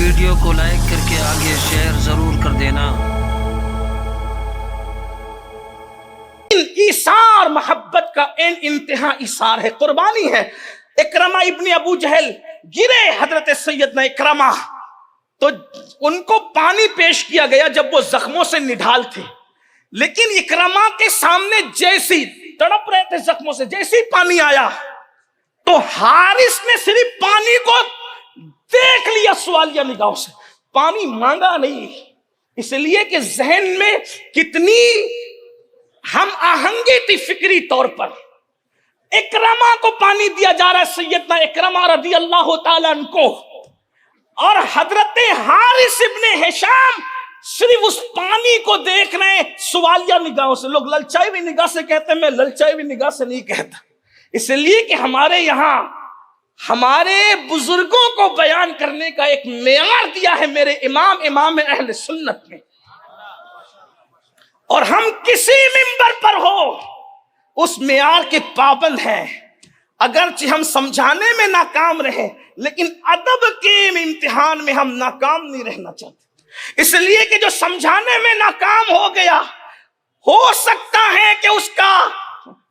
Video کو like کر کے آگے شیئر ضرور کر دینا۔ ایثار محبت کا این انتہا ایثار ہے، قربانی ہے۔ اکرمہ ابن ابو جہل گرے حضرت سیدنا اکرمہ، تو ان کو پانی پیش کیا گیا جب وہ زخموں سے نڈھال تھے، لیکن اکرمہ کے سامنے جیسی تڑپ رہے تھے زخموں سے، جیسی پانی آیا تو حارث نے صرف پانی کو دیکھ لیا سوالیہ نگاہوں سے، پانی مانگا نہیں، اس لیے کہ ذہن میں کتنی ہم آہنگی تھی فکری طور پر۔ اکرمہ کو پانی دیا جا رہا ہے، سیدنا اکرمہ رضی اللہ تعالیٰ عنہ کو، اور حضرت حارث ابن ہشام صرف اس پانی کو دیکھ رہے ہیں سوالیہ نگاہوں سے۔ لوگ للچائی ہوئی نگاہ سے کہتے ہیں، میں للچائی ہوئی نگاہ سے نہیں کہتا، اس لیے کہ ہمارے یہاں ہمارے بزرگوں کو بیان کرنے کا ایک معیار دیا ہے میرے امام اہل سنت نے، اور ہم کسی منبر پر ہو اس معیار کے پابند ہیں، اگرچہ ہم سمجھانے میں ناکام رہے لیکن ادب کے امتحان میں ہم ناکام نہیں رہنا چاہتے، اس لیے کہ جو سمجھانے میں ناکام ہو گیا ہو سکتا ہے کہ اس کا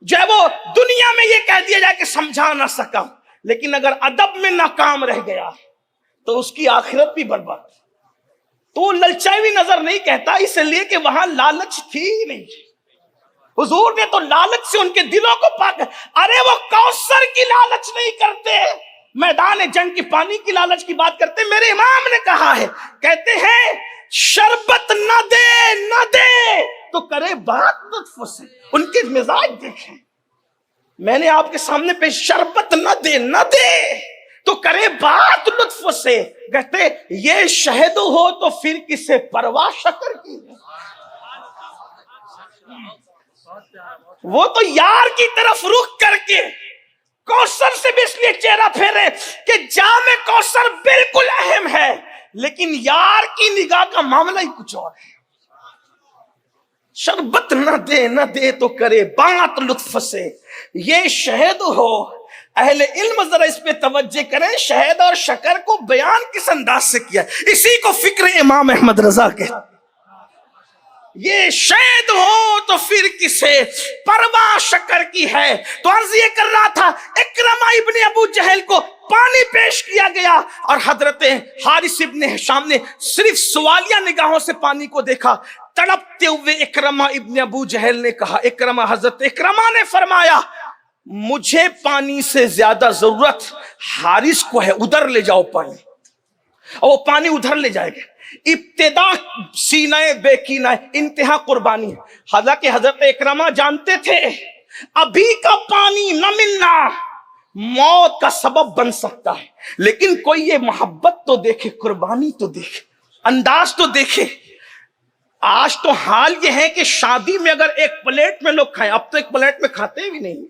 جو ہے وہ دنیا میں یہ کہہ دیا جائے کہ سمجھا نہ سکا، لیکن اگر ادب میں ناکام رہ گیا تو اس کی آخرت بھی برباد۔ تو للچائی ہوئی نظر نہیں کہتا، اس لیے کہ وہاں لالچ تھی ہی نہیں، حضور نے تو لالچ سے ان کے دلوں کو پاک، ارے وہ کوثر کی لالچ نہیں کرتے، میدان جنگ کی پانی کی لالچ کی بات کرتے۔ میرے امام نے کہا ہے، کہتے ہیں شربت نہ دے تو کرے بات لطف سے، ان کے مزاج دیکھیں، میں نے آپ کے سامنے پہ شربت نہ دے تو کرے بات لطف سے، کہتے یہ شہد ہو تو پھر کسے پرواہ شکر کی، وہ تو یار کی طرف رخ کر کے کوثر سے بھی اس لیے چہرہ پھیرے کہ جام کوثر بالکل اہم ہے، لیکن یار کی نگاہ کا معاملہ ہی کچھ اور ہے۔ شربت نہ دے تو کرے بات لطف سے، یہ شہد ہو، اہل علم ذرا اس پہ توجہ کریں، شہد اور شکر کو بیان کس انداز سے کیا، اسی کو فکر امام احمد رضا کہتے ہیں۔ یہ شہد ہو تو پھر کسے پرواہ شکر کی ہے۔ تو عرض یہ کر رہا تھا، اکرمہ ابن ابو جہل کو پانی پیش کیا گیا اور حضرت حارث ابن ہشام نے صرف سوالیہ نگاہوں سے پانی کو دیکھا۔ تڑپتے ہوئے اکرمہ ابن ابو جہل نے کہا، حضرت اکرمہ نے فرمایا، مجھے پانی سے زیادہ ضرورت حارث کو ہے، ادھر لے جاؤ پانی، اور وہ پانی ادھر لے جائے گا۔ ابتدا سینہ بے کینہ، انتہا قربانی ہے۔ حالانکہ حضرت اکرمہ جانتے تھے ابھی کا پانی نہ ملنا موت کا سبب بن سکتا ہے، لیکن کوئی یہ محبت تو دیکھے، قربانی تو دیکھے، انداز تو دیکھے۔ آج تو حال یہ ہے کہ شادی میں اگر ایک پلیٹ میں لوگ کھائیں، اب تو ایک پلیٹ میں کھاتے بھی نہیں،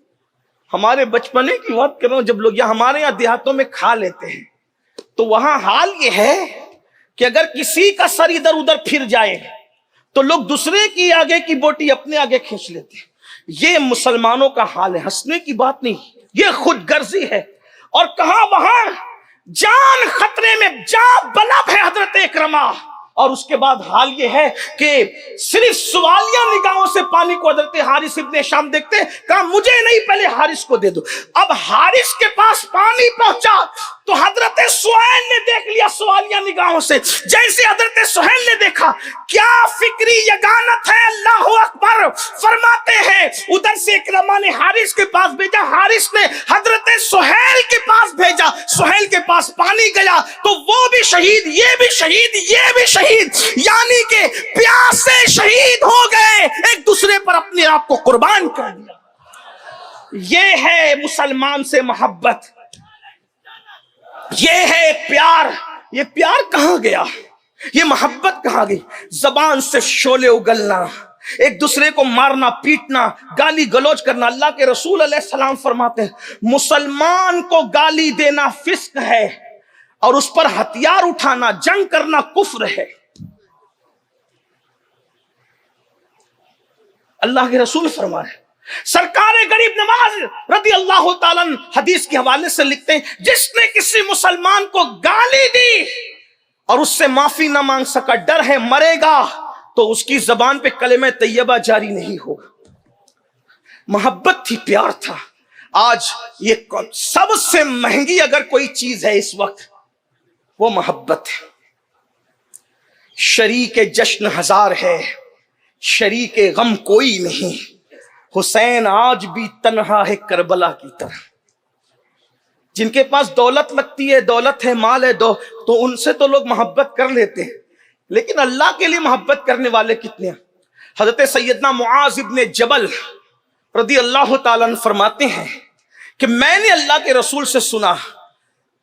ہمارے بچپنے کی بات کر رہا ہوں، جب لوگ یہاں ہمارے یہاں دیہاتوں میں کھا لیتے ہیں تو وہاں حال یہ ہے کہ اگر کسی کا سر ادھر ادھر پھر جائے تو لوگ دوسرے کی آگے کی بوٹی اپنے آگے کھینچ لیتے ہیں۔ یہ مسلمانوں کا حال ہے، ہنسنے کی بات نہیں، یہ خود غرضی ہے۔ اور کہاں وہاں جان خطرے میں، جان بلب ہے حضرت اکرمہ، اور اس کے بعد حال یہ ہے کہ صرف سوالیہ نگاہوں سے پانی کو حضرت حارث ابن ہشام دیکھتے، کہا مجھے نہیں، پہلے حارث کو دے دو۔ اب حارث کے پاس پانی پہنچا تو حضرت سہیل نے دیکھ لیا سوالیہ نگاہوں سے، جیسے حضرت سہیل نے دیکھا، کیا فکری یگانت ہے، اللہ اکبر، فرماتے ہیں ادھر سے اکرمہ نے حارث کے پاس بھیجا، حارث نے حضرت سہیل کے پاس بھیجا، سہیل کے پاس پانی گیا تو وہ بھی شہید، یہ بھی شہید، یہ بھی شہید، یعنی کہ پیاس سے شہید ہو گئے، ایک دوسرے پر اپنے آپ کو قربان کر دیا۔ یہ ہے مسلمان سے محبت، یہ ہے پیار۔ یہ پیار کہاں گیا، یہ محبت کہاں گئی؟ زبان سے شعلے اگلنا، ایک دوسرے کو مارنا پیٹنا، گالی گلوچ کرنا۔ اللہ کے رسول علیہ السلام فرماتے ہیں مسلمان کو گالی دینا فسق ہے اور اس پر ہتھیار اٹھانا، جنگ کرنا کفر ہے۔ اللہ کے رسول فرما رہے، سرکار غریب نواز رضی اللہ تعالیٰ عنہ حدیث کے حوالے سے لکھتے ہیں، جس نے کسی مسلمان کو گالی دی اور اس سے معافی نہ مانگ سکا، ڈر ہے مرے گا تو اس کی زبان پہ کلمہ طیبہ جاری نہیں ہوگا۔ محبت تھی، پیار تھا۔ آج یہ سب سے مہنگی اگر کوئی چیز ہے اس وقت وہ محبت ہے۔ شریک جشن ہزار ہے، شریک غم کوئی نہیں، حسین آج بھی تنہا ہے کربلا کی طرح۔ جن کے پاس دولت لگتی ہے، دولت ہے، مال ہے، تو ان سے تو لوگ محبت کر لیتے ہیں، لیکن اللہ کے لیے محبت کرنے والے کتنے ہیں؟ حضرت سیدنا معاذ ابن جبل رضی اللہ تعالیٰ عنہ فرماتے ہیں کہ میں نے اللہ کے رسول سے سنا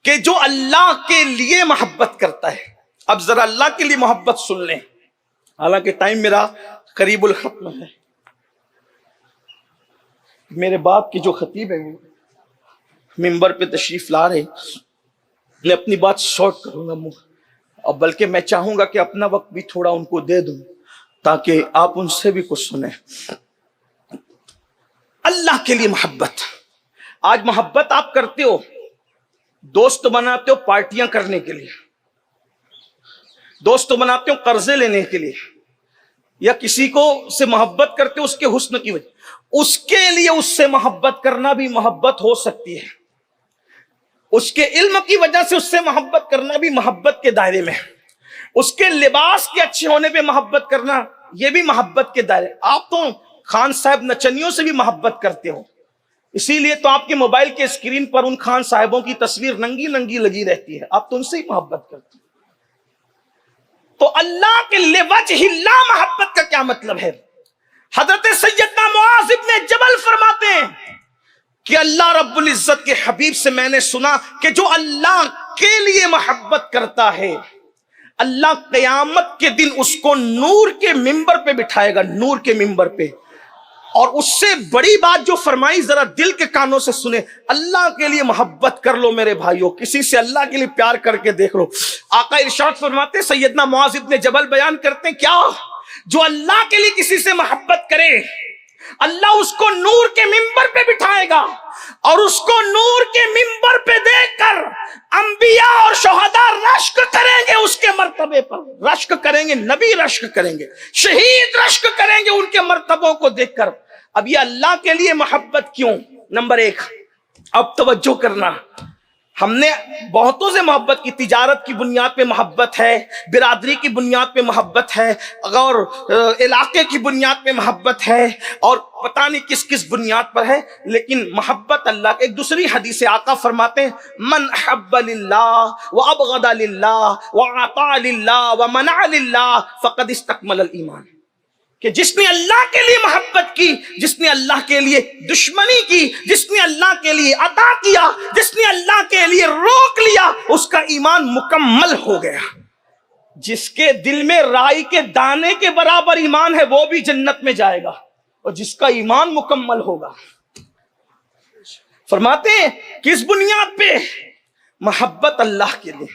کہ جو اللہ کے لیے محبت کرتا ہے، اب ذرا اللہ کے لیے محبت سن لیں، حالانکہ ٹائم میرا قریب الختم ہے۔ میرے باپ کے جو خطیب ہیں ممبر پہ تشریف لا رہے، میں اپنی بات شارٹ کروں گا، اور بلکہ میں چاہوں گا کہ اپنا وقت بھی تھوڑا ان کو دے دوں تاکہ آپ ان سے بھی کچھ سنیں۔ اللہ کے لیے محبت، آج محبت آپ کرتے ہو، دوست بناتے ہو پارٹیاں کرنے کے لیے، دوست بناتے ہو قرضے لینے کے لیے، یا کسی کو سے محبت کرتے ہو اس کے حسن کی وجہ، اس کے لیے اس سے محبت کرنا بھی محبت ہو سکتی ہے، اس کے علم کی وجہ سے اس سے محبت کرنا بھی محبت کے دائرے میں، اس کے لباس کے اچھے ہونے پہ محبت کرنا یہ بھی محبت کے دائرے۔ آپ تو خان صاحب نچنیوں سے بھی محبت کرتے ہو، اسی لیے تو آپ کے موبائل کے اسکرین پر ان خان صاحبوں کی تصویر ننگی ننگی لگی رہتی ہے، آپ تو ان سے ہی محبت کرتے ہو۔ تو اللہ کے لیے وجہ اللہ محبت کا کیا مطلب ہے؟ حضرت سیدنا معاذ ابن جبل فرماتے ہیں کہ اللہ رب العزت کے حبیب سے میں نے سنا کہ جو اللہ کے لیے محبت کرتا ہے، اللہ قیامت کے دن اس کو نور کے ممبر پہ بٹھائے گا، نور کے ممبر پہ۔ اور اس سے بڑی بات جو فرمائی، ذرا دل کے کانوں سے سنیں، اللہ کے لیے محبت کر لو میرے بھائیوں، کسی سے اللہ کے لیے پیار کر کے دیکھ لو۔ آقا ارشاد فرماتے، سیدنا معاذ ابن جبل بیان کرتے ہیں، کیا جو اللہ کے لیے کسی سے محبت کرے، اللہ اس کو نور کے ممبر پہ بٹھائے گا، اور اس کو نور کے ممبر پہ دیکھ کر انبیاء اور شہداء رشک کریں گے، اس کے مرتبے پر رشک کریں گے، نبی رشک کریں گے، شہید رشک کریں گے ان کے مرتبوں کو دیکھ کر۔ اب یہ اللہ کے لیے محبت کیوں؟ نمبر ایک، اب توجہ کرنا، ہم نے بہتوں سے محبت کی، تجارت کی بنیاد پہ محبت ہے، برادری کی بنیاد پہ محبت ہے، اور علاقے کی بنیاد پہ محبت ہے، اور پتہ نہیں کس کس بنیاد پر ہے، لیکن محبت اللہ کے۔ ایک دوسری حدیث آقا فرماتے ہیں، من احب للہ وابغض للہ واعطى للہ ومنع للہ فقد استکمل الایمان، کہ جس نے اللہ کے لیے محبت کی، جس نے اللہ کے لیے دشمنی کی، جس نے اللہ کے لیے عطا کیا، جس نے اللہ کے لیے روک لیا، اس کا ایمان مکمل ہو گیا۔ جس کے دل میں رائی کے دانے کے برابر ایمان ہے وہ بھی جنت میں جائے گا، اور جس کا ایمان مکمل ہوگا۔ فرماتے ہیں کس بنیاد پہ؟ محبت اللہ کے لیے۔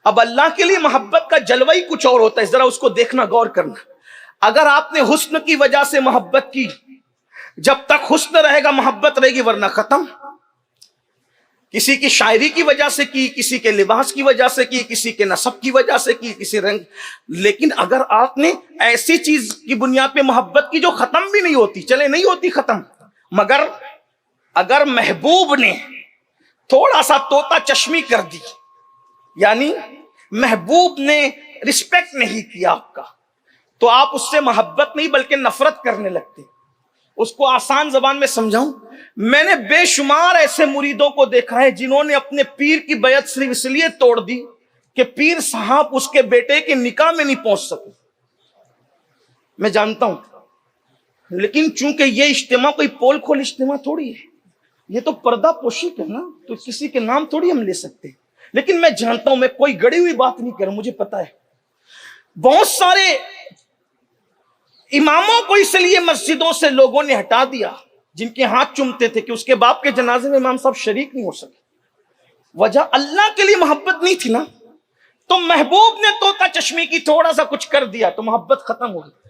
اب اللہ کے لیے محبت کا جلوہ ہی کچھ اور ہوتا ہے، ذرا اس کو دیکھنا، غور کرنا۔ اگر آپ نے حسن کی وجہ سے محبت کی، جب تک حسن رہے گا محبت رہے گی، ورنہ ختم۔ کسی کی شاعری کی وجہ سے کی، کسی کے لباس کی وجہ سے کی، کسی کے نسب کی وجہ سے کی، کسی رنگ، لیکن اگر آپ نے ایسی چیز کی بنیاد پہ محبت کی جو ختم بھی نہیں ہوتی، چلے نہیں ہوتی ختم، مگر اگر محبوب نے تھوڑا سا طوطا چشمی کر دی، یعنی محبوب نے رسپیکٹ نہیں کیا آپ کا، تو آپ اس سے محبت نہیں بلکہ نفرت کرنے لگتے۔ اس کو آسان زبان میں سمجھاؤں، میں نے بے شمار ایسے مریدوں کو دیکھا ہے جنہوں نے اپنے پیر کی بیعت صرف اس لیے توڑ دی کہ پیر صاحب اس کے بیٹے کے نکاح میں نہیں پہنچ سکے۔ میں جانتا ہوں، لیکن چونکہ یہ اجتماع کوئی پول کھول اجتماع تھوڑی ہے، یہ تو پردہ پوشی ہے نا، تو کسی کے نام تھوڑی ہم لے سکتے ہیں، لیکن میں جانتا ہوں، میں کوئی گڑی ہوئی بات نہیں کروں، مجھے پتا ہے بہت سارے اماموں کو اس لیے مسجدوں سے لوگوں نے ہٹا دیا جن کے ہاتھ چومتے تھے کہ اس کے باپ کے جنازے میں امام صاحب شریک نہیں ہو سکے، وجہ اللہ کے لیے محبت نہیں تھی نا۔ تو محبوب نے طوطا چشمی کی، تھوڑا سا کچھ کر دیا تو محبت ختم ہو گئی۔